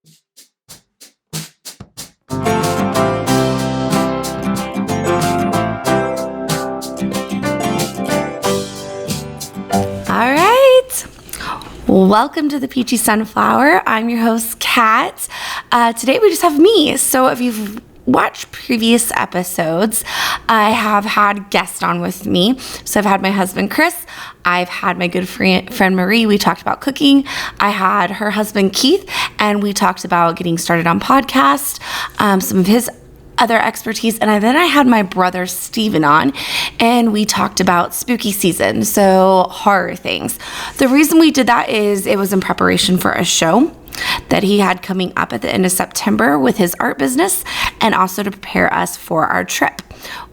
All right. Welcome to the Peachy Sunflower. I'm your host, Kat. Today we just have me. So if you've watched previous episodes, I have had guests on with me. So I've had my husband, Chris. I've had my good friend Marie. We talked about cooking. I had her husband, Keith, and we talked about getting started on podcast, some of his other expertise. And then I had my brother Steven on, and we talked about spooky season, so horror things. The reason we did that is it was in preparation for a show that he had coming up at the end of September with his art business, and also to prepare us for our trip.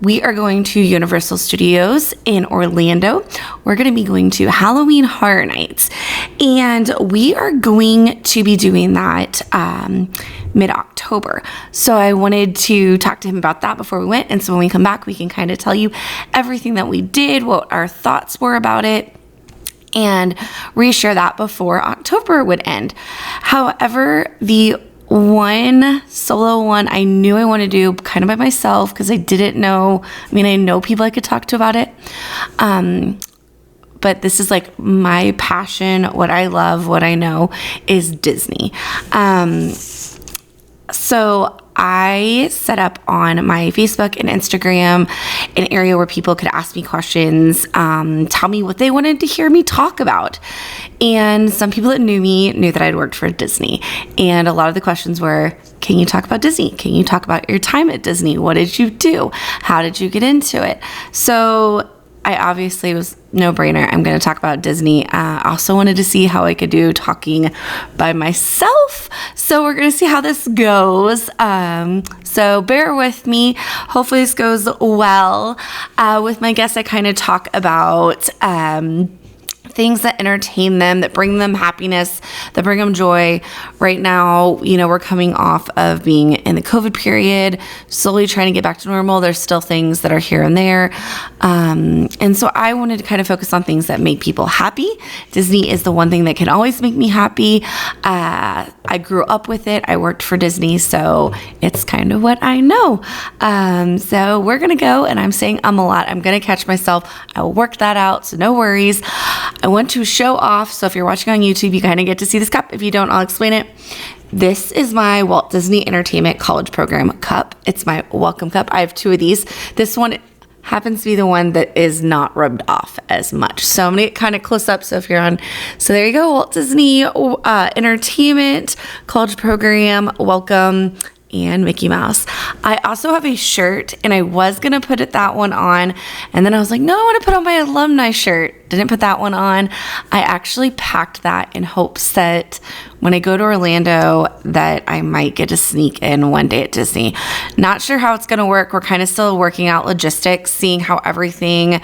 We are going to Universal Studios in Orlando. We're going to be going to Halloween Horror Nights, and we are going to be doing that mid-October. So I wanted to talk to him about that before we went, and so when we come back, we can kind of tell you everything that we did, what our thoughts were about it, and reshare that before October would end. However, the one solo one I knew I wanted to do kind of by myself because I didn't know, I know people I could talk to about it. But this is like my passion, what I love, what I know is Disney. So I set up on my Facebook and Instagram an area where people could ask me questions, tell me what they wanted to hear me talk about. And some people that knew me knew that I'd worked for Disney. And a lot of the questions were, can you talk about Disney? Can you talk about your time at Disney? What did you do? How did you get into it? So I obviously was no brainer. I'm going to talk about Disney. I also wanted to see how I could do talking by myself. So we're going to see how this goes. So bear with me. Hopefully this goes well. With my guests, I kind of talk about things that entertain them, that bring them happiness, that bring them joy. Right now, we're coming off of being in the COVID period, slowly trying to get back to normal. There's still things that are here and there. And so I wanted to kind of focus on things that make people happy. Disney is the one thing that can always make me happy. I grew up with it. I worked for Disney, so it's kind of what I know. So we're going to go, and I'm saying a lot. I'm going to catch myself. I will work that out, so no worries. I want to show off, so if you're watching on YouTube, you kind of get to see this cup. If you don't, I'll explain it. This is my Walt Disney Entertainment College Program cup. It's my welcome cup. I have two of these. This one happens to be the one that is not rubbed off as much. So I'm going to get kind of close up. So if you're on, so there you go, Walt Disney Entertainment College Program, welcome, and Mickey Mouse. I also have a shirt, and I was going to put that one on, and then I was like, no, I want to put on my alumni shirt. Didn't put that one on. I actually packed that in hopes that when I go to Orlando that I might get to sneak in one day at Disney. Not sure how it's going to work. We're kind of still working out logistics, seeing how everything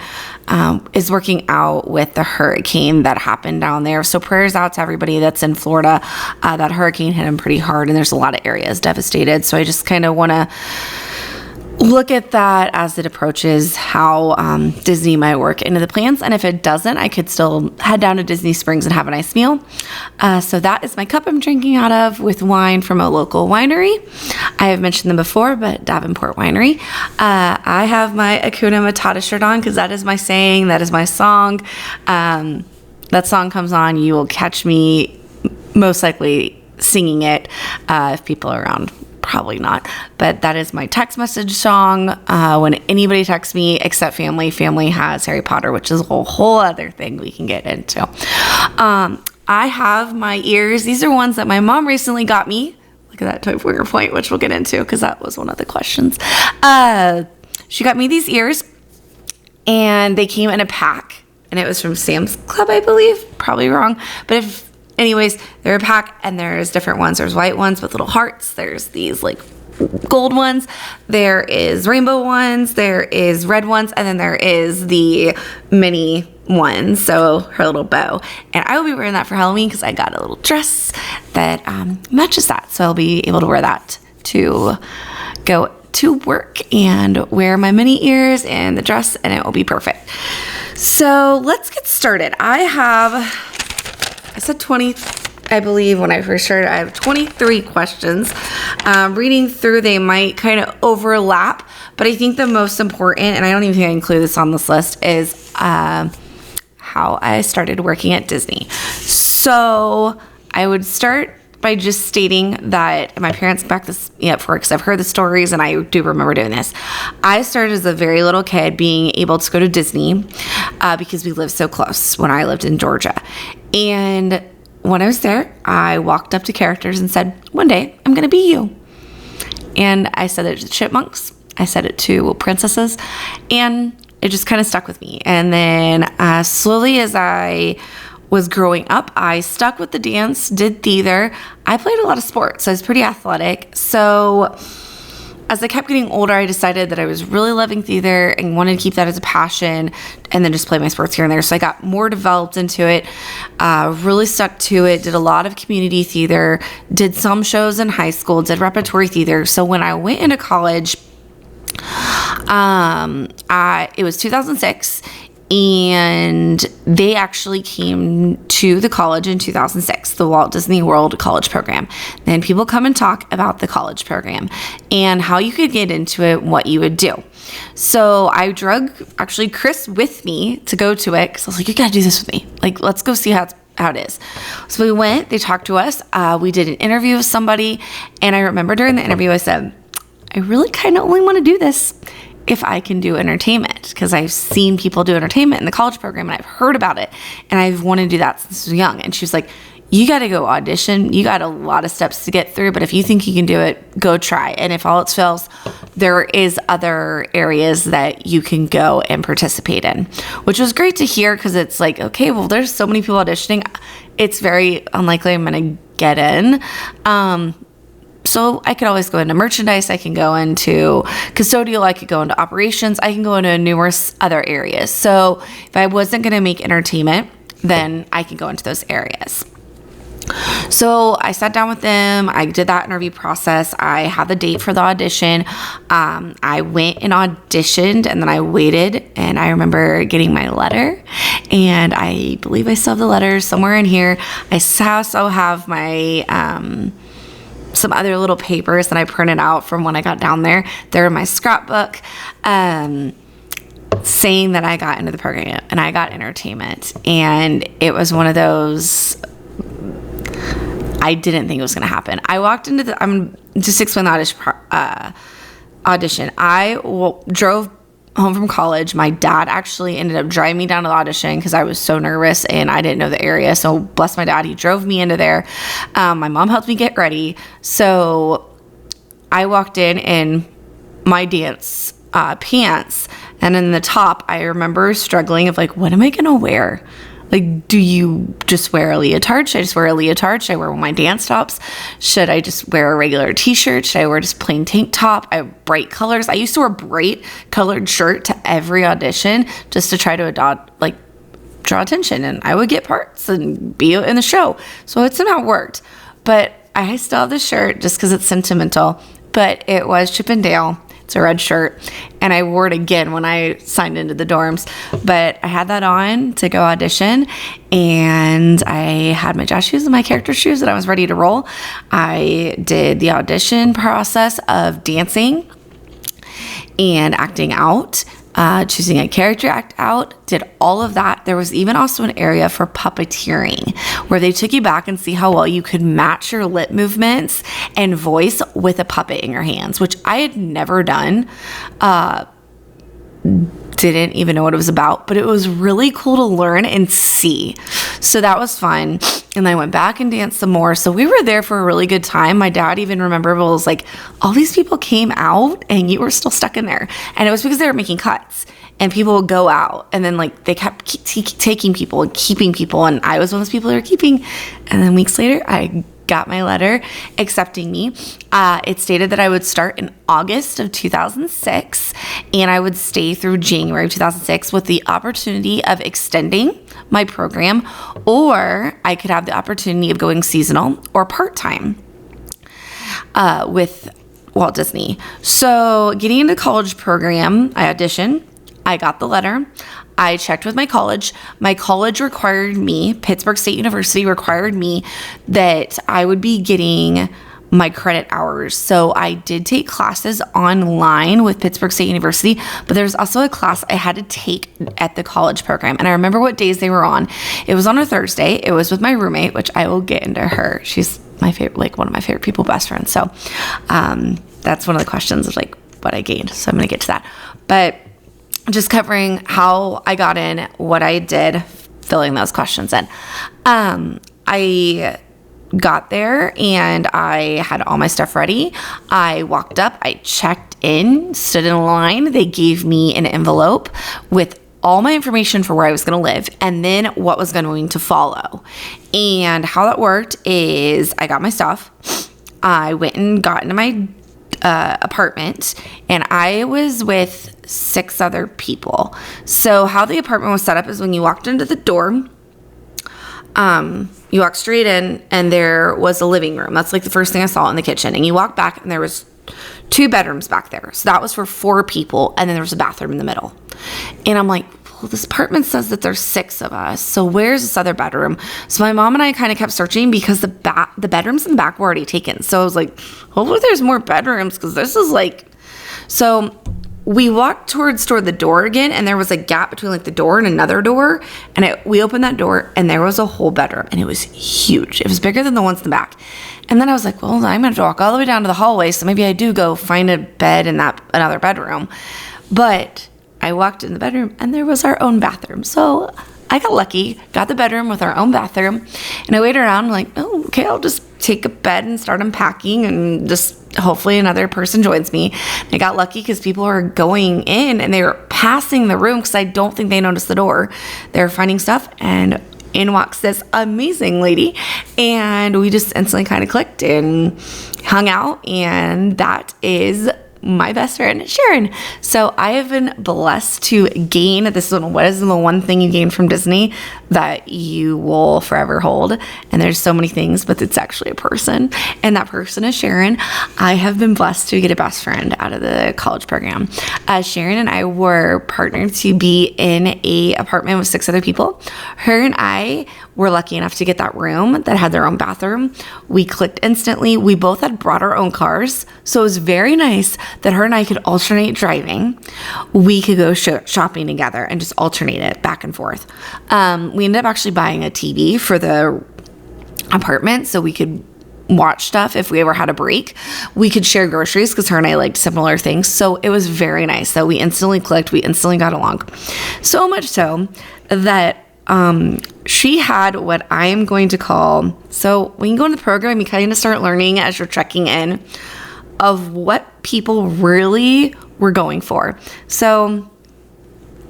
is working out with the hurricane that happened down there. So prayers out to everybody that's in Florida. That hurricane hit them pretty hard, and there's a lot of areas devastated. So I just kind of want to look at that as it approaches, how Disney might work into the plans. And if it doesn't, I could still head down to Disney Springs and have a nice meal. So that is my cup I'm drinking out of, with wine from a local winery. I have mentioned them before, but Davenport Winery. I have my Hakuna Matata shirt on because that is my saying. That is my song. That song comes on, you will catch me most likely singing it if people are around. Probably not, but that is my text message song. When anybody texts me except family has Harry Potter, which is a whole other thing we can get into. I have my ears. These are ones that my mom recently got me. Look at that toy finger point, which we'll get into because that was one of the questions. She got me these ears, and they came in a pack, and it was from Sam's Club, I believe. Probably wrong, but anyways, they're a pack, and there's different ones. There's white ones with little hearts. There's these like gold ones. There is rainbow ones. There is red ones. And then there is the mini one, so her little bow. And I will be wearing that for Halloween because I got a little dress that matches that. So I'll be able to wear that to go to work and wear my mini ears and the dress, and it will be perfect. So let's get started. I said 20 I believe, when I first started. I have 23 questions. Reading through, they might kind of overlap, but I think the most important, and I don't even think I include this on this list, is how I started working at Disney. So I would start by just stating that my parents backed this up for, because I've heard the stories and I do remember doing this. I started as a very little kid being able to go to Disney because we lived so close when I lived in Georgia. And when I was there, I walked up to characters and said, one day I'm going to be you. And I said it to chipmunks. I said it to princesses. And it just kind of stuck with me. And then slowly as I was growing up, I stuck with the dance, did theater. I played a lot of sports, so I was pretty athletic. So as I kept getting older, I decided that I was really loving theater and wanted to keep that as a passion and then just play my sports here and there. So I got more developed into it, really stuck to it, did a lot of community theater, did some shows in high school, did repertory theater. So when I went into college, it was 2006, and they actually came to the college in 2006, the Walt Disney World College Program. Then people come and talk about the college program and how you could get into it, what you would do. So I drug actually Chris with me to go to it because I was like, you got to do this with me. Like, let's go see how it is. So we went, they talked to us. We did an interview with somebody. And I remember during the interview, I said, I really kind of only want to do this if I can do entertainment, because I've seen people do entertainment in the college program and I've heard about it and I've wanted to do that since I was young. And she was like, you got to go audition. You got a lot of steps to get through, but if you think you can do it, go try. And if all else fails, there is other areas that you can go and participate in, which was great to hear, because it's like, okay, well, there's so many people auditioning. It's very unlikely I'm going to get in. So I could always go into merchandise, I can go into custodial, I could go into operations, I can go into numerous other areas. So if I wasn't going to make entertainment, then I can go into those areas. So I sat down with them, I did that interview process, I had the date for the audition, I went and auditioned, and then I waited, and I remember getting my letter, and I believe I still have the letter somewhere in here. I also have my some other little papers that I printed out from when I got down there. They're in my scrapbook, saying that I got into the program and I got entertainment. And it was one of those, I didn't think it was going to happen. I walked into just explain the audition. I drove home from college. My dad actually ended up driving me down to the audition because I was so nervous and I didn't know the area. So bless my dad, he drove me into there. My mom helped me get ready. So I walked in my dance pants, and in the top, I remember struggling of like, what am I going to wear? Like, do you just wear a leotard? Should I just wear a leotard? Should I wear my dance tops? Should I just wear a regular t-shirt? Should I wear just plain tank top? I have bright colors. I used to wear bright colored shirt to every audition just to try to draw attention, and I would get parts and be in the show. So it somehow worked. But I still have the shirt just because it's sentimental. But it was Chip and Dale. It's a red shirt, and I wore it again when I signed into the dorms. But I had that on to go audition, and I had my jazz shoes and my character shoes, and I was ready to roll. I did the audition process of dancing and acting out, choosing a character act out, did all of that. There was even also an area for puppeteering where they took you back and see how well you could match your lip movements and voice with a puppet in your hands, which I had never done. Didn't even know what it was about, but it was really cool to learn and see. So that was fun. And I went back and danced some more. So we were there for a really good time. My dad even was like, all these people came out and you were still stuck in there. And it was because they were making cuts, and people would go out, and then like they kept taking people and keeping people. And I was one of those people they were keeping. And then weeks later, I got my letter accepting me. It stated that I would start in August of 2006 and I would stay through January of 2006 with the opportunity of extending my program, or I could have the opportunity of going seasonal or part-time with Walt Disney. So getting into the college program, I auditioned. I got the letter. I checked with my college. My college required me, Pittsburgh State University required me that I would be getting my credit hours. So I did take classes online with Pittsburgh State University, but there's also a class I had to take at the college program. And I remember what days they were on. It was on a Thursday. It was with my roommate, which I will get into her. She's my favorite, like one of my favorite people, best friends. So that's one of the questions of like what I gained. So I'm going to get to that. But just covering how I got in, what I did, filling those questions in. I got there and I had all my stuff ready. I walked up, I checked in, stood in line. They gave me an envelope with all my information for where I was going to live and then what was going to follow. And how that worked is I got my stuff. I went and got into my apartment, and I was with 6 other people. So how the apartment was set up is when you walked into the door, you walk straight in and there was a living room. That's like the first thing I saw in the kitchen. And you walk back and there was 2 bedrooms back there. So that was for 4 people. And then there was a bathroom in the middle. And I'm like, well, this apartment says that there's 6 of us. So where's this other bedroom? So my mom and I kind of kept searching because the bedrooms in the back were already taken. So I was like, hopefully there's more bedrooms because this is like, so we walked toward the door again, and there was a gap between like the door and another door. And we opened that door, and there was a whole bedroom, and it was huge. It was bigger than the ones in the back. And then I was like, well, I'm going to have to walk all the way down to the hallway, so maybe I do go find a bed in that another bedroom. But I walked in the bedroom, and there was our own bathroom. So I got lucky, got the bedroom with our own bathroom, and I waited around like, oh, okay, I'll just take a bed and start unpacking and just hopefully another person joins me. I got lucky because people were going in and they were passing the room because I don't think they noticed the door. They were finding stuff, and in walks this amazing lady, and we just instantly kind of clicked and hung out, and that is my best friend, Sharon. So I have been blessed to gain this one. What is the one thing you gain from Disney that you will forever hold? And there's so many things, but it's actually a person. And that person is Sharon. I have been blessed to get a best friend out of the college program. Sharon and I were partnered to be in a apartment with 6 other people. Her and I were lucky enough to get that room that had their own bathroom. We clicked instantly. We both had brought our own cars. So it was very nice that her and I could alternate driving. We could go shopping together and just alternate it back and forth. We ended up actually buying a TV for the apartment so we could watch stuff if we ever had a break. We could share groceries because her and I liked similar things. So it was very nice that we instantly clicked. We instantly got along. So much so that she had what I am going to call, so when you go into the program, you kind of start learning as you're checking in of what people really were going for. So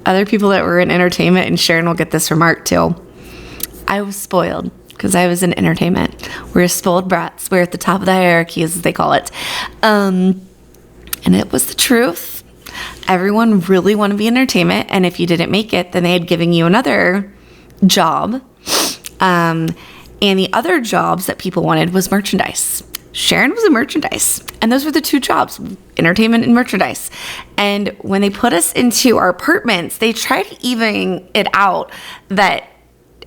other people that were in entertainment, and Sharon will get this remark too, I was spoiled because I was in entertainment. We're spoiled brats. We're at the top of the hierarchy, as they call it. And it was the truth. Everyone really wanted to be in entertainment, and if you didn't make it, then they had given you another job. And the other jobs that people wanted was merchandise. Sharon was in merchandise, and those were the 2 jobs, entertainment and merchandise. And when they put us into our apartments, they tried to even it out that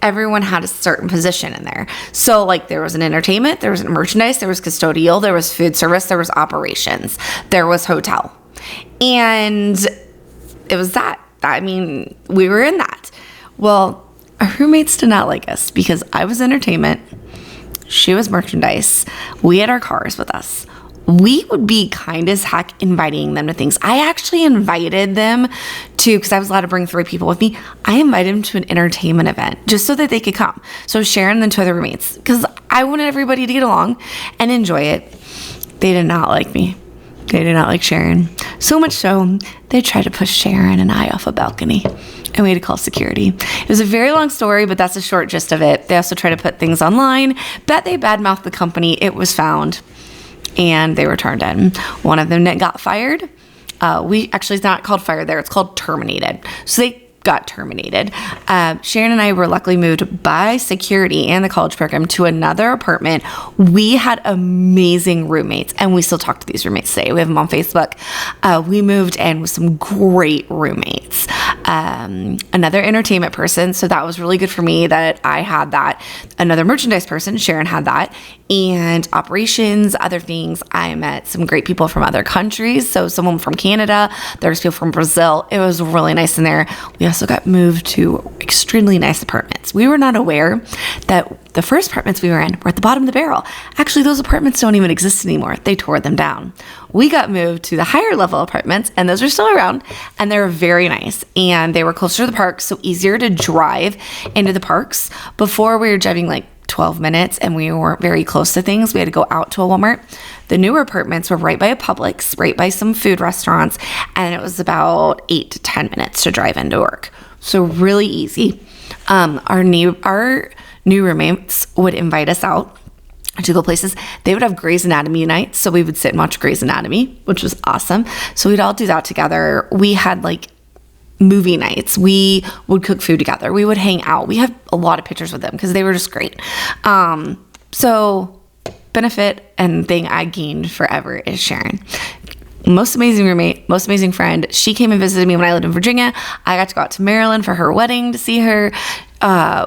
everyone had a certain position in there. So like there was an entertainment, there was a merchandise, there was custodial, there was food service, there was operations, there was hotel. And it was that. I mean, we were in that. Well, our roommates did not like us because I was entertainment. She was merchandise. We had our cars with us. We would be kind as heck inviting them to things. I actually invited them to, because I was allowed to bring 3 people with me, I invited them to an entertainment event just so that they could come. So Sharon and then 2 other roommates, because I wanted everybody to get along and enjoy it. They did not like me. They did not like Sharon. So much so, they tried to push Sharon and I off a balcony, and we had to call security. It was a very long story, but that's a short gist of it. They also tried to put things online, but they badmouthed the company. It was found, and they were turned in. One of them got fired. It's not called fired there. It's called terminated. So they got terminated. Sharon and I were luckily moved by security and the college program to another apartment. We had amazing roommates, and we still talk to these roommates today. We have them on Facebook. We moved in with some great roommates. another entertainment person. So that was really good for me that I had that. Another merchandise person, Sharon, had that. And operations, other things. I met some great people from other countries. So someone from Canada, there's people from Brazil. It was really nice in there. We also got moved to extremely nice apartments. We were not aware that the first apartments we were in were at the bottom of the barrel. Actually, those apartments don't even exist anymore. They tore them down. We got moved to the higher level apartments, and those are still around, and they were very nice. And they were closer to the park, so easier to drive into the parks. Before, we were driving like 12 minutes, and we weren't very close to things. We had to go out to a Walmart. The newer apartments were right by a Publix, right by some food restaurants, and it was about 8 to 10 minutes to drive into work. So really easy. Our new roommates would invite us out to go places. They would have Grey's Anatomy nights, so we would sit and watch Grey's Anatomy, which was awesome. So we'd all do that together. We had like movie nights. We would cook food together. We would hang out. We had a lot of pictures with them because they were just great. So benefit and thing I gained forever is Sharon. Most amazing roommate, most amazing friend. She came and visited me when I lived in Virginia. I got to go out to Maryland for her wedding to see her.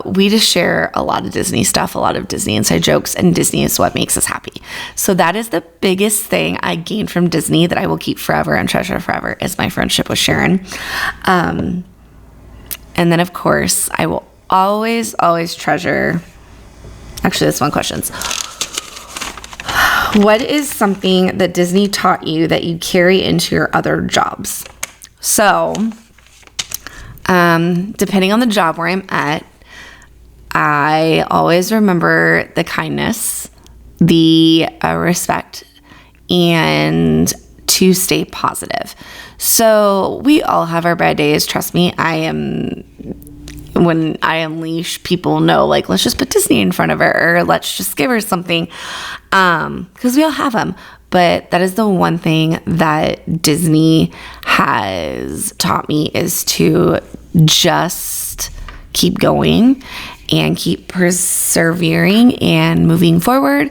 We just share a lot of Disney stuff, a lot of Disney inside jokes, and Disney is what makes us happy. So that is the biggest thing I gained from Disney that I will keep forever and treasure forever is my friendship with Sharon. And then, of course, I will always, always treasure... Actually, that's one question. What is something that Disney taught you that you carry into your other jobs? So, depending on the job where I'm at, I always remember the kindness, the respect, and to stay positive. So we all have our bad days. Trust me, when I unleash, people know, like, let's just put Disney in front of her, or let's just give her something, because we all have them. But that is the one thing that Disney has taught me is to just keep going and keep persevering and moving forward,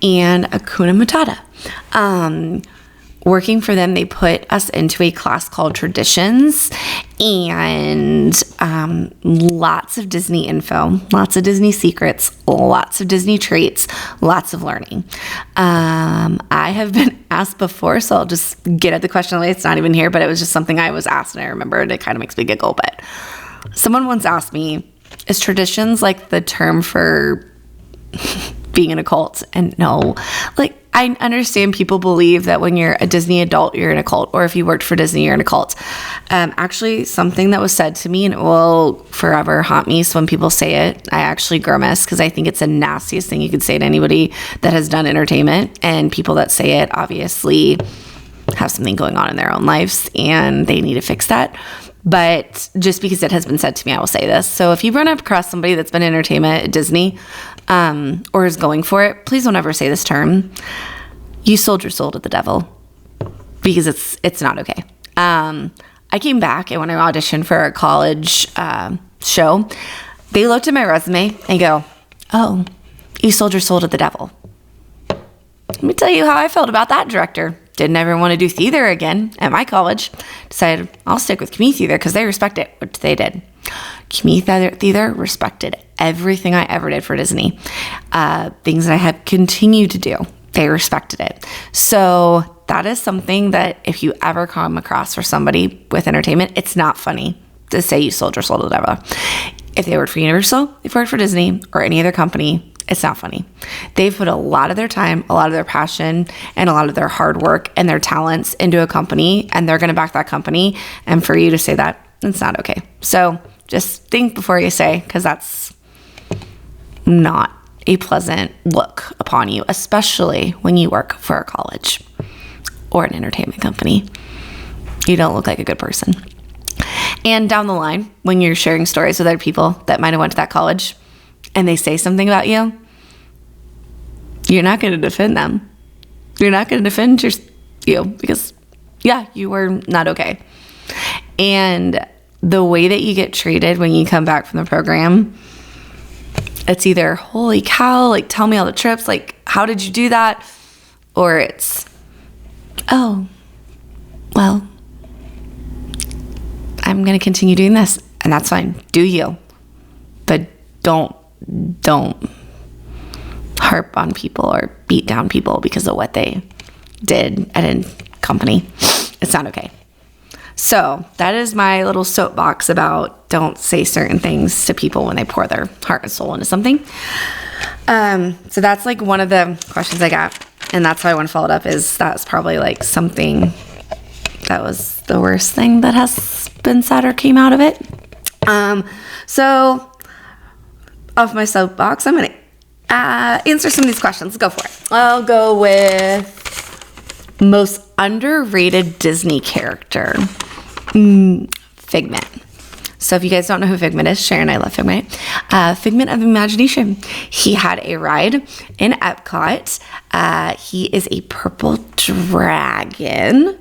and Hakuna Matata. Working for them, they put us into a class called Traditions, and lots of Disney info, lots of Disney secrets, lots of Disney traits, lots of learning. I have been asked before, so I'll just get at the question later. It's not even here, but it was just something I was asked, and I remembered. It kind of makes me giggle, but someone once asked me, is Traditions like the term for being in a cult? And no, like, I understand people believe that when you're a Disney adult, you're in a cult, or if you worked for Disney, you're in a cult. Actually, something that was said to me, and it will forever haunt me, so when people say it, I actually grimace, because I think it's the nastiest thing you could say to anybody that has done entertainment, and people that say it obviously have something going on in their own lives, and they need to fix that. But just because it has been said to me, I will say this. So if you run up across somebody that's been in entertainment at Disney, or is going for it, please don't ever say this term. You sold your soul to the devil, because it's not okay. I came back, and when I auditioned for a college show, they looked at my resume and go, "Oh, you sold your soul to the devil." Let me tell you how I felt about that director. Didn't ever want to do theater again at my college. Decided I'll stick with community theater because they respect it, which they did. Community theater respected everything I ever did for Disney. Things that I have continued to do, they respected it. So that is something that if you ever come across for somebody with entertainment, it's not funny to say you sold your soul to the devil. If they worked for Universal, if they worked for Disney or any other company, it's not funny. They've put a lot of their time, a lot of their passion, and a lot of their hard work and their talents into a company, and they're going to back that company. And for you to say that, it's not okay. So just think before you say, because that's not a pleasant look upon you, especially when you work for a college or an entertainment company. You don't look like a good person. And down the line, when you're sharing stories with other people that might have went to that college and they say something about you, you're not going to defend them. You're not going to defend you because, yeah, you were not okay. And the way that you get treated when you come back from the program, it's either, holy cow, like, tell me all the trips, like, how did you do that? Or it's, oh, well, I I'm going to continue doing this, and that's fine. Do you. But don't harp on people or beat down people because of what they did at a company. It's not okay. So that is my little soapbox about don't say certain things to people when they pour their heart and soul into something. So that's like one of the questions I got, and that's how I want to follow it up, is that's probably like something that was the worst thing that has been said or came out of it. So off my soapbox, I'm going to answer some of these questions. Let's go for it. I'll go with most underrated Disney character. Figment. So if you guys don't know who Figment is, Sharon, I love Figment. Figment of Imagination. He had a ride in Epcot. He is a purple dragon.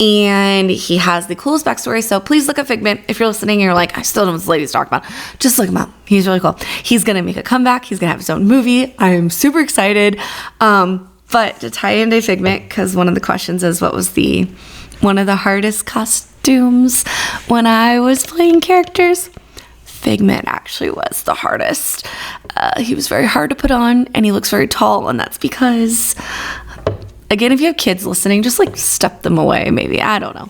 And he has the coolest backstory. So please look up Figment. If you're listening and you're like, I still don't know what this lady's talking about, just look him up. He's really cool. He's going to make a comeback. He's going to have his own movie. I am super excited. But to tie into Figment, because one of the questions is what was one of the hardest costumes when I was playing characters? Figment actually was the hardest. He was very hard to put on, and he looks very tall, and that's because... Again, if you have kids listening, just like step them away, maybe. I don't know.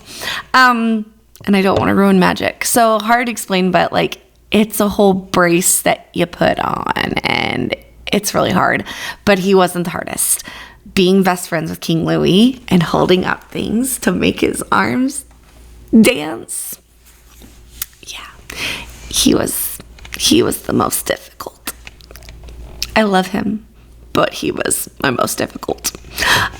And I don't want to ruin magic. So hard to explain, but like it's a whole brace that you put on, and it's really hard. But he wasn't the hardest. Being best friends with King Louis and holding up things to make his arms dance. Yeah, he was the most difficult. I love him, but he was my most difficult.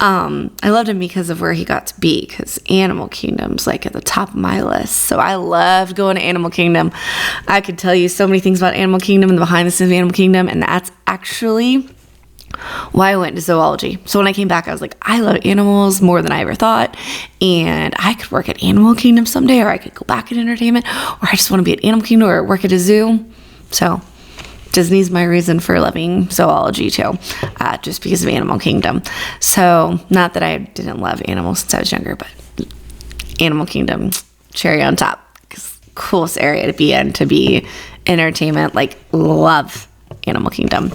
I loved him because of where he got to be, because Animal Kingdom's like at the top of my list. So I loved going to Animal Kingdom. I could tell you so many things about Animal Kingdom and the behind the scenes of Animal Kingdom, and that's actually why I went into zoology. So when I came back, I was like, I love animals more than I ever thought, and I could work at Animal Kingdom someday, or I could go back in entertainment, or I just want to be at Animal Kingdom or work at a zoo. So Disney's my reason for loving zoology too, just because of Animal Kingdom. So not that I didn't love animals since I was younger, but Animal Kingdom, cherry on top. Coolest area to be in, to be entertainment, like love Animal Kingdom.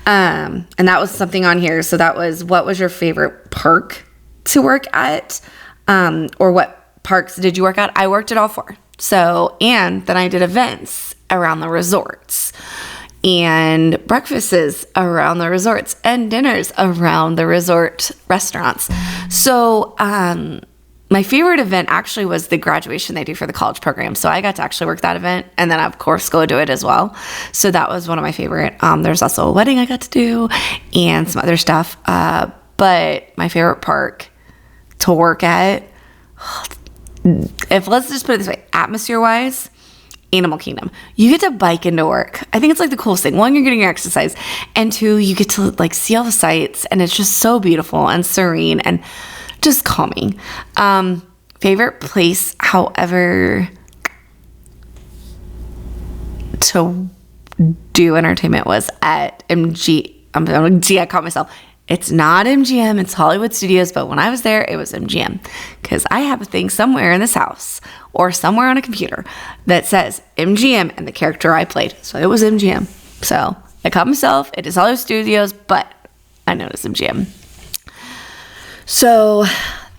And that was something on here. So that was, what was your favorite park to work at? Or what parks did you work at? I worked at all four. So, and then I did events around the resorts, and breakfasts around the resorts, and dinners around the resort restaurants. So my favorite event actually was the graduation they do for the college program. So I got to actually work that event, and then of course go do it as well. So that was one of my favorite. There's also a wedding I got to do and some other stuff. But my favorite park to work at, let's just put it this way, atmosphere wise, Animal Kingdom. You get to bike into work. I think it's like the coolest thing. One, you're getting your exercise, and two, you get to like see all the sights, and it's just so beautiful and serene and just calming. Favorite place, however, to do entertainment was at MG. I caught myself. It's not MGM, it's Hollywood Studios, but when I was there, it was MGM, because I have a thing somewhere in this house or somewhere on a computer that says MGM and the character I played. So it was MGM. So I caught myself. It is Hollywood Studios, but I know it's MGM. So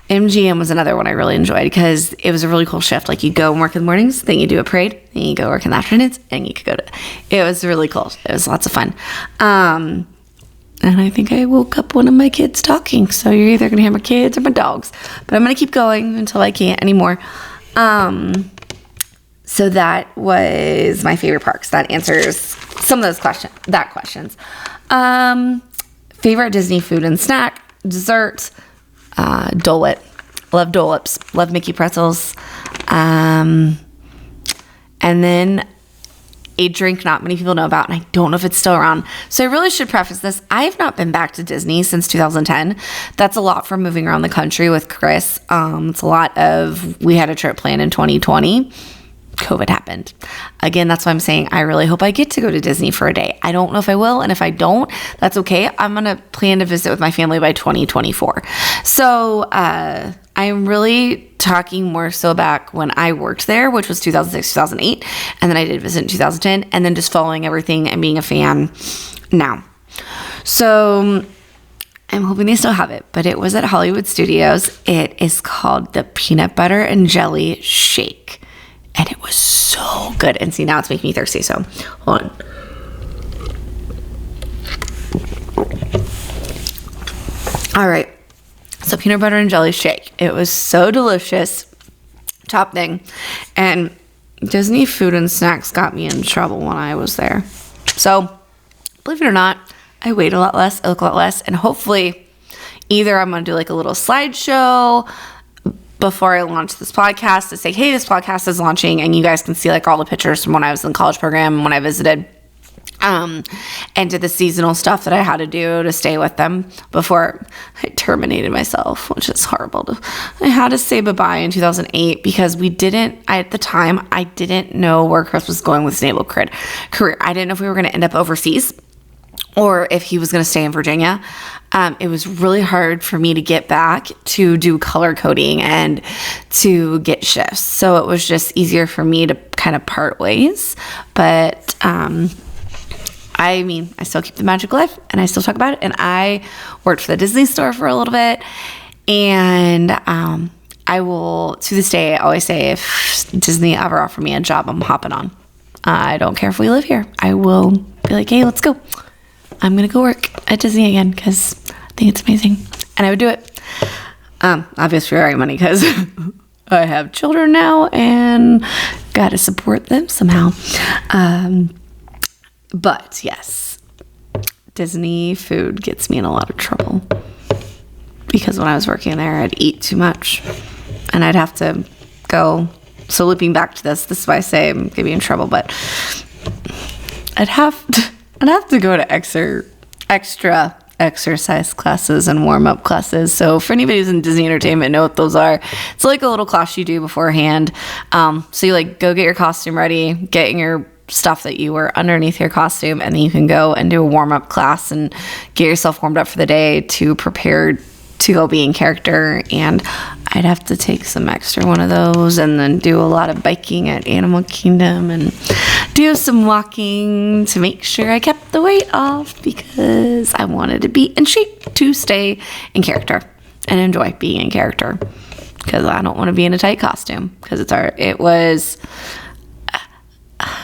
MGM was another one I really enjoyed, because it was a really cool shift. Like, you go and work in the mornings, then you do a parade, then you go work in the afternoons, and you could go to, it was really cool. It was lots of fun. And I think I woke up one of my kids talking. So you're either going to hear my kids or my dogs. But I'm going to keep going until I can't anymore. So that was my favorite parks. That answers some of those questions. Favorite Disney food and snack, dessert, Dole Whip. Love Dole Whips. Love Mickey pretzels. And then a drink not many people know about, and I don't know if it's still around. So I really should preface this. I have not been back to Disney since 2010. That's a lot for moving around the country with Chris. It's a lot of, we had a trip planned in 2020. COVID happened. Again, that's why I'm saying I really hope I get to go to Disney for a day. I don't know if I will, and if I don't, that's okay. I'm going to plan to visit with my family by 2024. So I'm really talking more so back when I worked there, which was 2006, 2008. And then I did visit in 2010, and then just following everything and being a fan now. So I'm hoping they still have it, but it was at Hollywood Studios. It is called the Peanut Butter and Jelly Shake. And it was so good. And see, now it's making me thirsty, so hold on. All right. So peanut butter and jelly shake. It was so delicious. Top thing. And Disney Food and Snacks got me in trouble when I was there. So believe it or not, I weighed a lot less, I look a lot less, and hopefully either I'm going to do like a little slideshow before I launch this podcast to say, hey, this podcast is launching, and you guys can see like all the pictures from when I was in the college program and when I visited, and did the seasonal stuff that I had to do to stay with them before I terminated myself, which is horrible. I had to say bye-bye in 2008 because at the time, I didn't know where Chris was going with his naval career. I didn't know if we were going to end up overseas or if he was going to stay in Virginia. It was really hard for me to get back to do color coding and to get shifts. So it was just easier for me to kind of part ways. But I still keep the magic alive, and I still talk about it. And I worked for the Disney store for a little bit. And I will, to this day, I always say if Disney ever offer me a job, I'm hopping on. I don't care if we live here. I will be like, hey, let's go. I'm going to go work at Disney again because I think it's amazing. And I would do it. Obviously, for money because I have children now and got to support them somehow. But yes, Disney food gets me in a lot of trouble because when I was working there, I'd eat too much and I'd have to go. So looping back to this is why I say I'm going to be in trouble, but I'd have to go to extra exercise classes and warm-up classes. So for anybody who's in Disney Entertainment, know what those are. It's like a little class you do beforehand. So you like go get your costume ready, get your stuff that you wear underneath your costume, and then you can go and do a warm-up class and get yourself warmed up for the day to prepare to go be in character. And I'd have to take some extra one of those and then do a lot of biking at Animal Kingdom and do some walking to make sure I kept the weight off because I wanted to be in shape to stay in character and enjoy being in character because I don't want to be in a tight costume because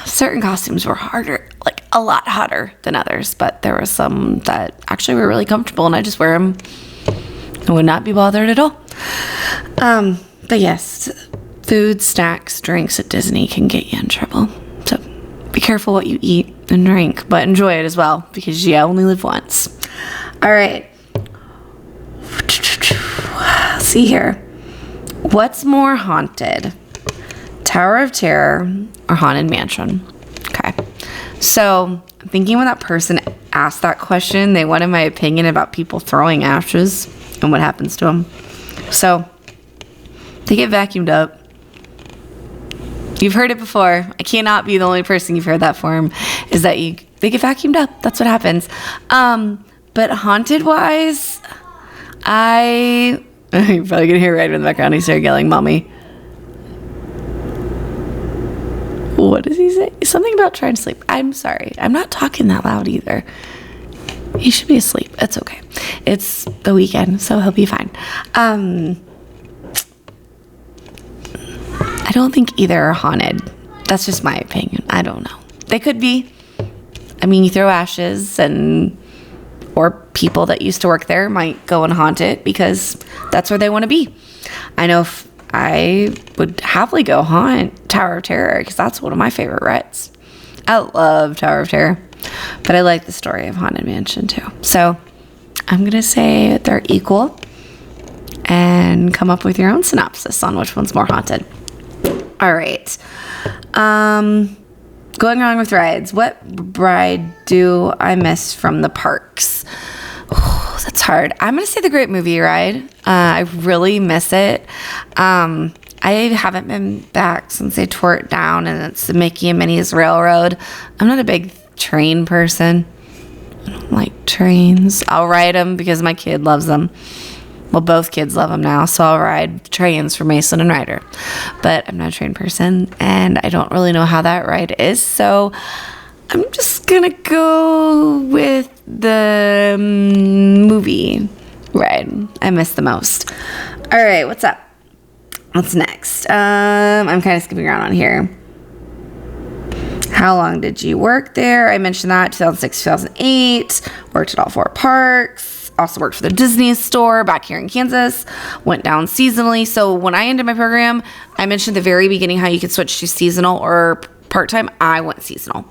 certain costumes were harder, like a lot hotter than others, but there were some that actually were really comfortable and I just wear them and would not be bothered at all. But yes, food, snacks, drinks at Disney can get you in trouble. So be careful what you eat and drink, but enjoy it as well because you only live once. All right. See here. What's more haunted? Tower of Terror or Haunted Mansion? Okay. So I'm thinking when that person asked that question, they wanted my opinion about people throwing ashes and what happens to them. So they get vacuumed up. You've heard it before. I cannot be the only person you've heard that from. Is that they get vacuumed up. That's what happens. But haunted wise, you're probably gonna hear right in the background. He started yelling, "Mommy." What does he say? Something about trying to sleep. I'm sorry. I'm not talking that loud either. He should be asleep. It's okay. It's the weekend, so he'll be fine. I don't think either are haunted. That's just my opinion. I don't know. They could be. You throw ashes or people that used to work there might go and haunt it because that's where they want to be. I know if I would happily go haunt Tower of Terror because that's one of my favorite rides. I love Tower of Terror, but I like the story of Haunted Mansion too. So I'm going to say they're equal and come up with your own synopsis on which one's more haunted. All right. Going on with rides. What ride do I miss from the parks? Oh, that's hard. I'm going to say the Great Movie Ride. I really miss it. I haven't been back since they tore it down, and it's the Mickey and Minnie's Railroad. I'm not a big train person. I don't like trains. I'll ride them because my kid loves them. Well, both kids love them now, so I'll ride trains for Mason and Ryder. But I'm not a train person, and I don't really know how that ride is, so I'm just gonna go with the movie ride I miss the most. All right, what's up? What's next? I'm kind of skipping around on here. How long did you work there? I mentioned that, 2006, 2008. Worked at all 4 parks. Also worked for the Disney store back here in Kansas. Went down seasonally. So when I ended my program, I mentioned at the very beginning how you could switch to seasonal or part-time. I went seasonal.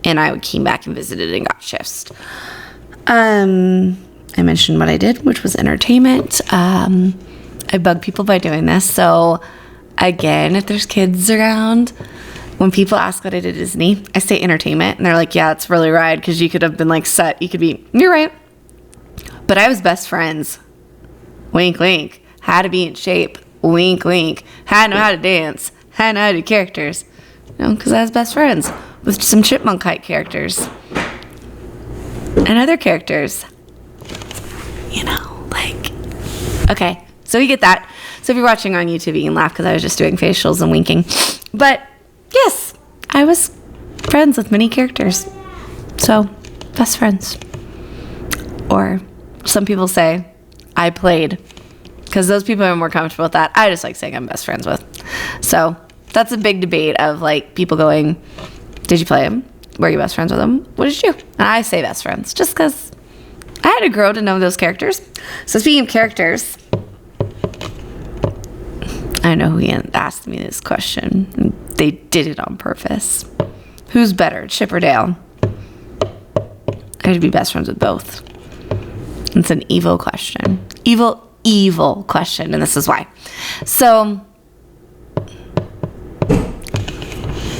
And I came back and visited and got shifts. I mentioned what I did, which was entertainment. I bug people by doing this. So again, if there's kids around, when people ask what I did at Disney, I say entertainment. And they're like, yeah, it's really right. Because you could have been like set. You could be, you're right. But I was best friends. Wink, wink. Had to be in shape. Wink, wink. Had to know how to dance. Had to know how to do characters. Because I was best friends with some chipmunk kite characters. And other characters. Okay. So you get that. So if you're watching on YouTube, you can laugh because I was just doing facials and winking. But yes, I was friends with many characters. So, best friends. Or some people say I played. Because those people are more comfortable with that. I just like saying I'm best friends with. So, that's a big debate of people going, did you play him? Were you best friends with him? What did you do? And I say best friends. Just because I had to grow to know those characters. So, speaking of characters, I know who asked me this question. They did it on purpose. Who's better, Chip or Dale? I should be best friends with both. It's an evil question. Evil question, and this is why. So,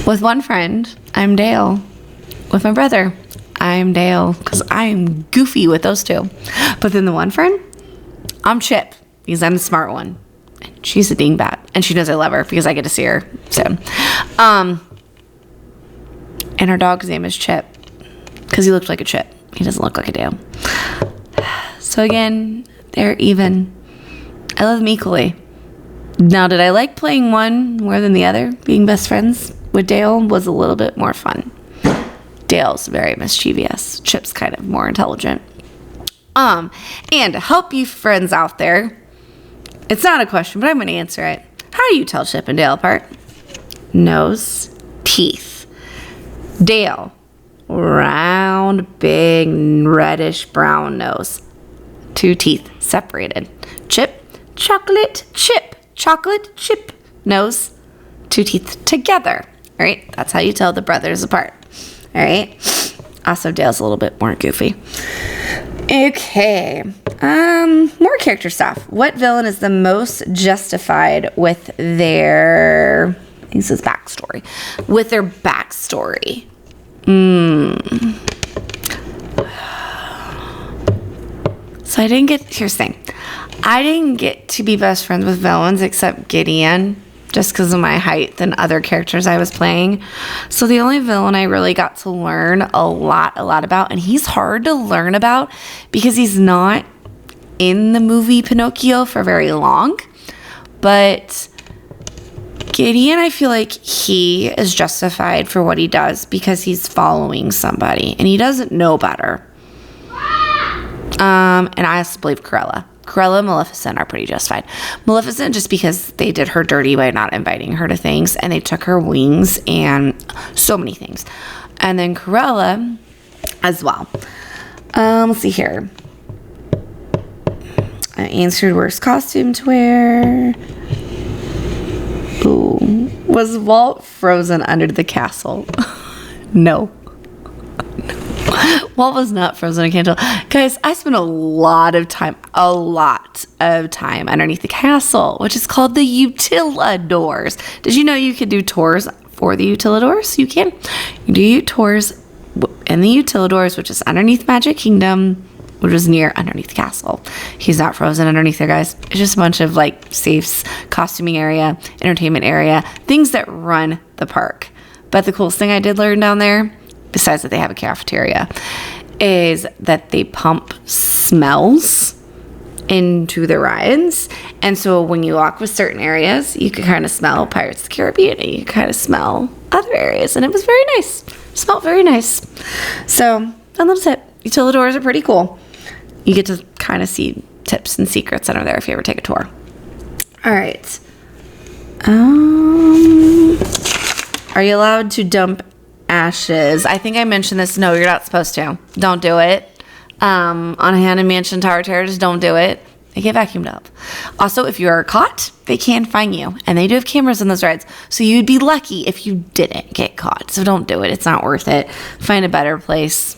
with one friend, I'm Dale. With my brother, I'm Dale, because I'm goofy with those two. But then the one friend, I'm Chip, because I'm the smart one. She's a dingbat, and she knows I love her because I get to see her soon. And her dog's name is Chip because he looks like a chip. He doesn't look like a Dale. So again, they're even. I love them equally. Now, did I like playing one more than the other? Being best friends with Dale was a little bit more fun. Dale's very mischievous. Chip's kind of more intelligent. And to help you friends out there, it's not a question, but I'm going to answer it. How do you tell Chip and Dale apart? Nose, teeth. Dale, round, big, reddish brown nose. 2 teeth separated. Chip, chocolate chip nose. 2 teeth together. All right, that's how you tell the brothers apart. All right. Also, Dale's a little bit more goofy. Okay. More character stuff. What villain is the most justified with their, this is backstory, with their backstory? So here's the thing. I didn't get to be best friends with villains except Gideon, just because of my height than other characters I was playing. So the only villain I really got to learn a lot about, and he's hard to learn about because he's not in the movie Pinocchio for very long. But Gideon, I feel like he is justified for what he does because he's following somebody and he doesn't know better. And I also believe Cruella and Maleficent are pretty justified. Maleficent just because they did her dirty by not inviting her to things and they took her wings and so many things. And then Cruella as well. Let's see here. I answered worst costume to wear. Ooh. Was Walt frozen under the castle? No. Walt was not frozen in Cantal. Guys, I spent a lot of time underneath the castle, which is called the Utilidors. Did you know you could do tours for the Utilidors? You can. You do tours in the Utilidors, which is underneath Magic Kingdom, which is underneath the castle. He's not frozen underneath there, guys. It's just a bunch of safes, costuming area, entertainment area, things that run the park. But the coolest thing I did learn down there, besides that they have a cafeteria, is that they pump smells into the rides. And so when you walk with certain areas, you could kind of smell Pirates of the Caribbean, and you could kind of smell other areas. And it was very nice. It smelled very nice. So a little tip. Utilidors are pretty cool. You get to kind of see tips and secrets that are there if you ever take a tour. All right. Are you allowed to dump ashes? I think I mentioned this. No, you're not supposed to. Don't do it. On Haunted Mansion Tower Terrace, don't do it. They get vacuumed up. Also, if you are caught, they can fine you. And they do have cameras on those rides. So you'd be lucky if you didn't get caught. So don't do it. It's not worth it. Find a better place.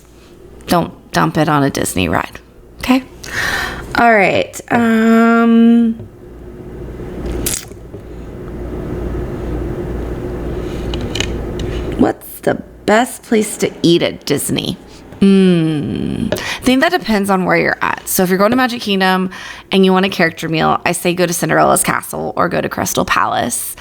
Don't dump it on a Disney ride. Okay? All right. What's the best place to eat at Disney? I think that depends on where you're at. So if you're going to Magic Kingdom and you want a character meal, I say go to Cinderella's Castle or go to Crystal Palace.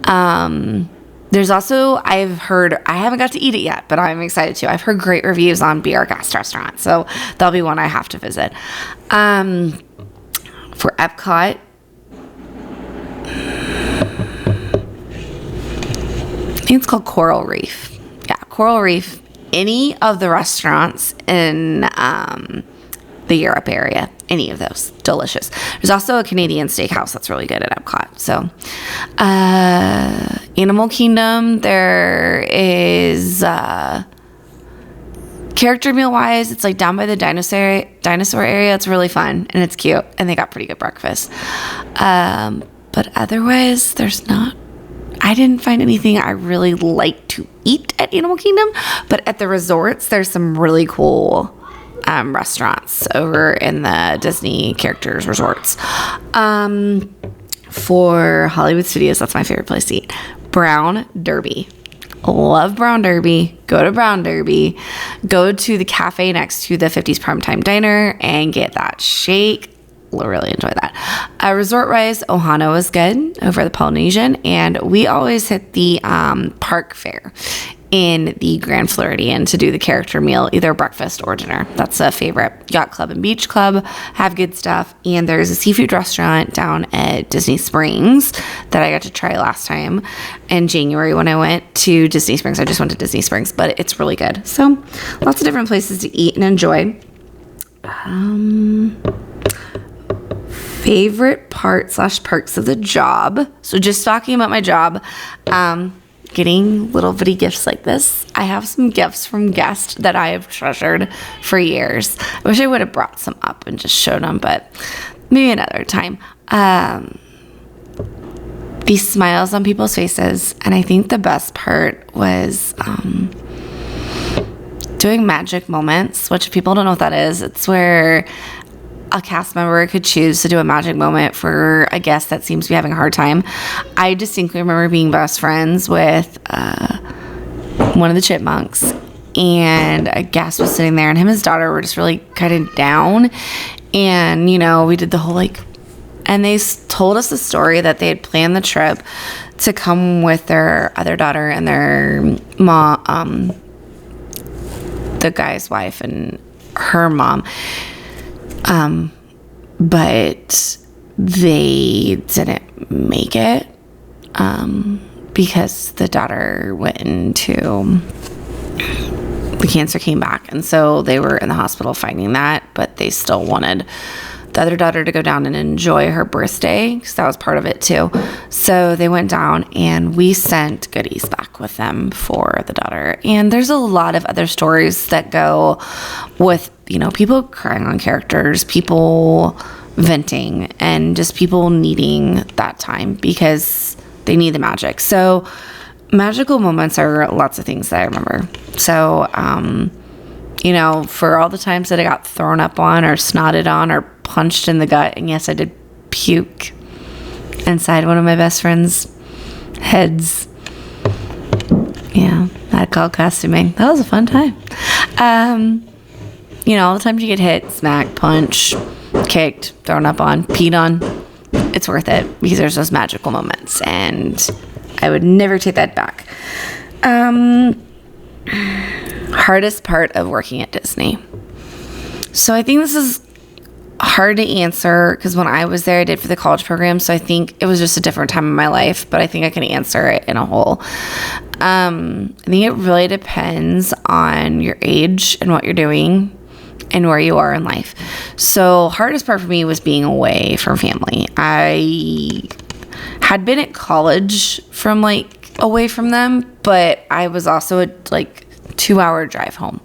There's also, I've heard, I haven't got to eat it yet, but I'm excited to. I've heard great reviews on Be Our Guest Restaurant, so that'll be one I have to visit. For Epcot, I think it's called Coral Reef. Yeah, Coral Reef. Any of the restaurants in the Europe area, any of those, delicious. There's also a Canadian steakhouse that's really good at Epcot. So, Animal Kingdom, there is character meal wise, it's like down by the dinosaur area. It's really fun and it's cute, and they got pretty good breakfast. But otherwise, there's not. I didn't find anything I really like to eat at Animal Kingdom, but at the resorts, there's some really cool restaurants over in the Disney Characters resorts. For Hollywood Studios, that's my favorite place to eat. Brown Derby. Love Brown Derby. Go to Brown Derby. Go to the cafe next to the 50s Primetime Diner and get that shake. Really enjoy that. Resort wise, Ohana was good over the Polynesian, and we always hit the park fair in the Grand Floridian to do the character meal, either breakfast or dinner. That's a favorite. Yacht Club and Beach Club have good stuff, and there's a seafood restaurant down at Disney Springs that I got to try last time in January when I went to Disney Springs. I just went to Disney Springs, but it's really good. So lots of different places to eat and enjoy. Favorite part / perks of the job. So just talking about my job, getting little bitty gifts like this. I have some gifts from guests that I have treasured for years. I wish I would have brought some up and just showed them, but maybe another time. These smiles on people's faces, and I think the best part was doing magic moments, which people don't know what that is. It's where a cast member could choose to do a magic moment for a guest that seems to be having a hard time. I distinctly remember being best friends with one of the chipmunks, and a guest was sitting there, and him and his daughter were just really kind of down. And, you know, we did the whole and they told us the story that they had planned the trip to come with their other daughter and their mom, the guy's wife and her mom. But they didn't make it, because the daughter went into, the cancer came back. And so they were in the hospital fighting that, but they still wanted the other daughter to go down and enjoy her birthday, because that was part of it too. So they went down, and we sent goodies back with them for the daughter. And there's a lot of other stories that go with, you know, people crying on characters, people venting, and just people needing that time because they need the magic. So magical moments are lots of things that I remember. So, you know, for all the times that I got thrown up on or snotted on or punched in the gut, and yes, I did puke inside one of my best friend's heads. Yeah, that called costuming. That was a fun time. You know, all the times you get hit, smacked, punched, kicked, thrown up on, peed on, it's worth it because there's those magical moments, and I would never take that back. Hardest part of working at Disney. So I think this is hard to answer because when I was there, I did for the college program. So I think it was just a different time in my life, but I think I can answer it in a whole. I think it really depends on your age and what you're doing and where you are in life. So hardest part for me was being away from family. I had been at college from like away from them, but I was also a 2-hour drive home.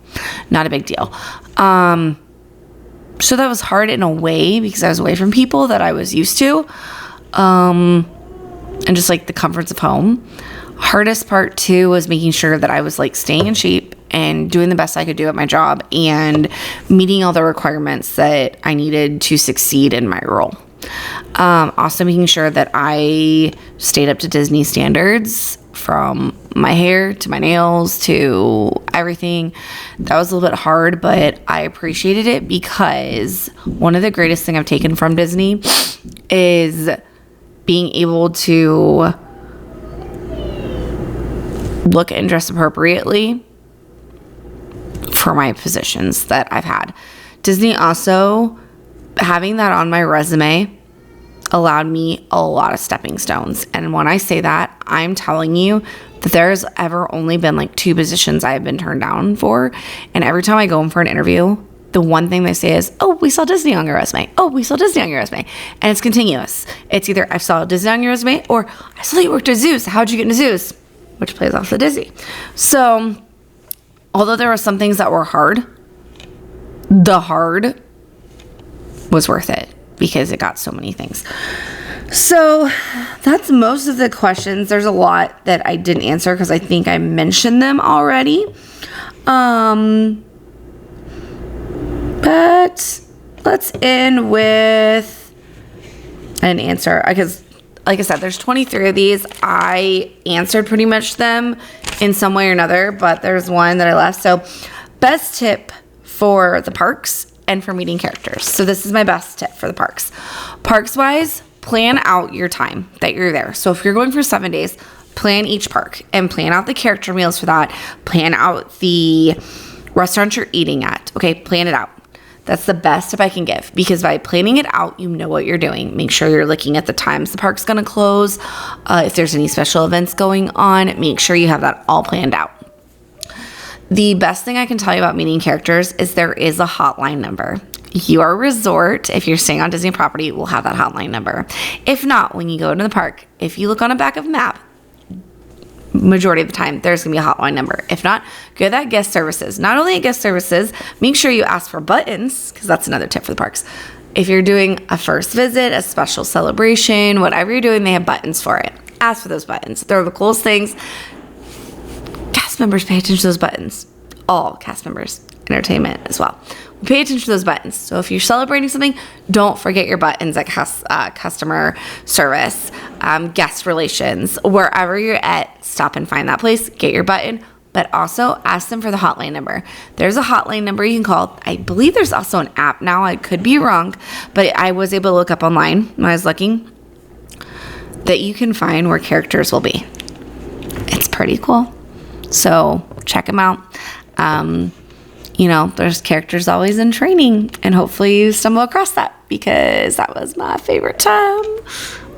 Not a big deal. So that was hard in a way because I was away from people that I was used to. And just like the comforts of home. Hardest part too was making sure that I was like staying in shape and doing the best I could do at my job and meeting all the requirements that I needed to succeed in my role. Also making sure that I stayed up to Disney standards from my hair to my nails to everything. That was a little bit hard, but I appreciated it because one of the greatest things I've taken from Disney is being able to look and dress appropriately for my positions that I've had. Disney also, having that on my resume allowed me a lot of stepping stones. And when I say that, I'm telling you that there's ever only been like 2 positions I've been turned down for. And every time I go in for an interview, the one thing they say is, oh, we saw Disney on your resume. Oh, we saw Disney on your resume. And it's continuous. It's either I saw Disney on your resume or I saw you worked at zoos. How'd you get into zoos? Which plays off the Disney. So although there were some things that were hard, the hard was worth it because it got so many things. So that's most of the questions. There's a lot that I didn't answer because I think I mentioned them already. But let's end with an answer because, like I said, there's 23 of these. I answered pretty much them in some way or another, but there's one that I left. So best tip for the parks and for meeting characters. So this is my best tip for the parks. Parks wise, plan out your time that you're there. So if you're going for 7 days, plan each park and plan out the character meals for that. Plan out the restaurant you're eating at. Okay, plan it out. That's the best tip I can give because by planning it out, you know what you're doing. Make sure you're looking at the times the park's going to close. If there's any special events going on, make sure you have that all planned out. The best thing I can tell you about meeting characters is there is a hotline number. Your resort, if you're staying on Disney property, will have that hotline number. If not, when you go into the park, if you look on a back of map, majority of the time, there's going to be a hotline number. If not, go to that guest services. Not only at guest services, make sure you ask for buttons, because that's another tip for the parks. If you're doing a first visit, a special celebration, whatever you're doing, they have buttons for it. Ask for those buttons. They're the coolest things. Cast members pay attention to those buttons. All cast members, entertainment as well. Pay attention to those buttons. So if you're celebrating something, don't forget your buttons at customer service, guest relations, wherever you're at, stop and find that place, get your button, but also ask them for the hotline number. There's a hotline number you can call. I believe there's also an app now. I could be wrong, but I was able to look up online when I was looking that you can find where characters will be. It's pretty cool. So check them out. There's characters always in training, and hopefully you stumble across that because that was my favorite time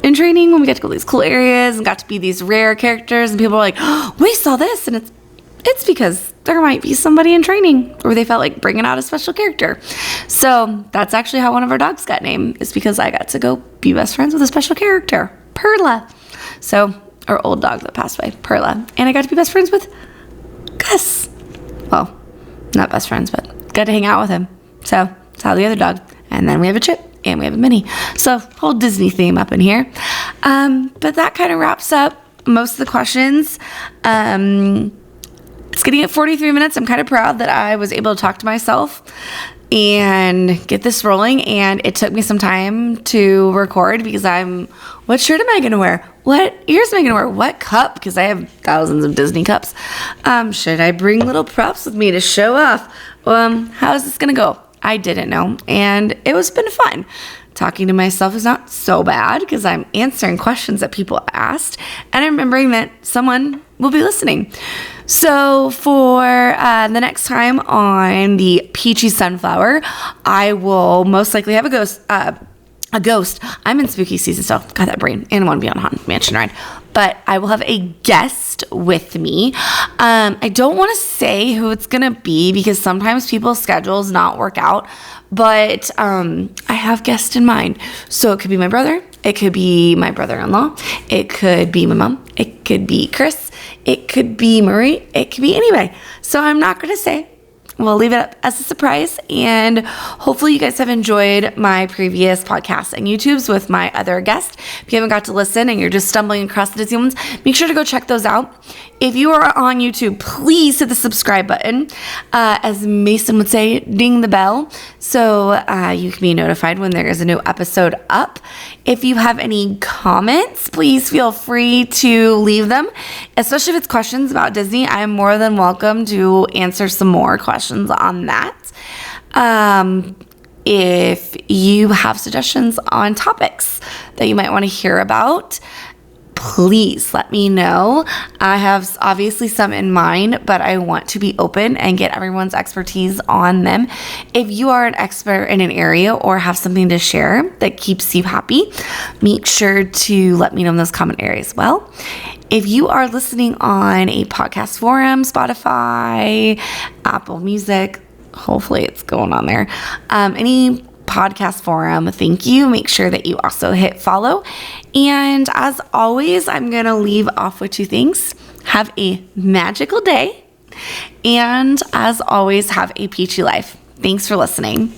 in training when we got to go to these cool areas and got to be these rare characters, and people are like, oh, we saw this, and it's because there might be somebody in training or they felt like bringing out a special character. So that's actually how one of our dogs got named, is because I got to go be best friends with a special character, Perla. So our old dog that passed away, Perla, and I got to be best friends with Gus. Well, not best friends, but got to hang out with him. So that's how the other dog. And then we have a Chip and we have a Minnie. So whole Disney theme up in here. But that kind of wraps up most of the questions. It's getting at 43 minutes. I'm kind of proud that I was able to talk to myself and get this rolling. And it took me some time to record because what shirt am I going to wear? What ears am I going to wear? What cup? Because I have thousands of Disney cups. Should I bring little props with me to show off? How is this going to go? I didn't know. And it was been fun. Talking to myself is not so bad because I'm answering questions that people asked. And I'm remembering that someone will be listening. So for the next time on the Peachy Sunflower, I will most likely have a ghost. I'm in spooky season still. Got that brain. And I want to be on Haunted Mansion ride. But I will have a guest with me. I don't want to say who it's going to be because sometimes people's schedules not work out. But I have guests in mind. So it could be my brother. It could be my brother-in-law. It could be my mom. It could be Chris. It could be Marie. It could be anybody. So I'm not going to say. We'll leave it up as a surprise, and hopefully you guys have enjoyed my previous podcasts and YouTubes with my other guests. If you haven't got to listen and you're just stumbling across the Disney ones, make sure to go check those out. If you are on YouTube, please hit the subscribe button. As Mason would say, ding the bell, so you can be notified when there is a new episode up. If you have any comments, please feel free to leave them, especially if it's questions about Disney. I'm more than welcome to answer some more questions on that. If you have suggestions on topics that you might want to hear about, please let me know. I have obviously some in mind, but I want to be open and get everyone's expertise on them. If you are an expert in an area or have something to share that keeps you happy, make sure to let me know in those comment areas as well. If you are listening on a podcast forum, Spotify, Apple Music, hopefully it's going on there, any podcast forum, thank you. Make sure that you also hit follow. And as always, I'm going to leave off with two things. Have a magical day. And as always, have a peachy life. Thanks for listening.